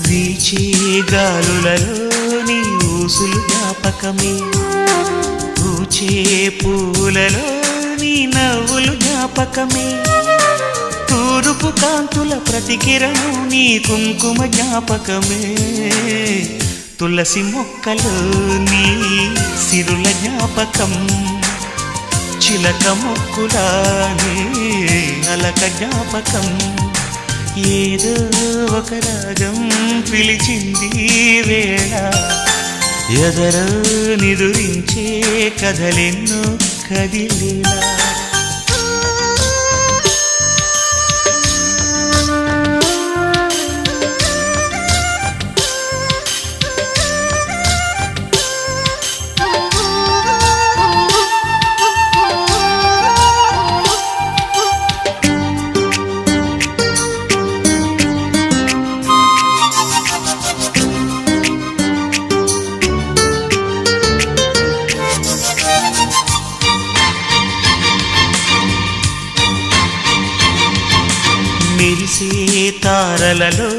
వీచే గాలులలో నీ ఊసులు జ్ఞాపకమే, పూచే పూలలో నీ నవ్వులు జ్ఞాపకమే, తూరుపు కాంతుల ప్రతికిరణం నీ కుంకుమ జ్ఞాపకమే, తులసి మొక్కలో నీ సిరుల జ్ఞాపకం, చిలక మొక్కులానే అలక జ్ఞాపకం, ఏదో ఒక రాగం పిలిచింది వేళ, ఎదరో నిదురించే కథలెన్నో కదిలేలా. మెరిసే తారలలో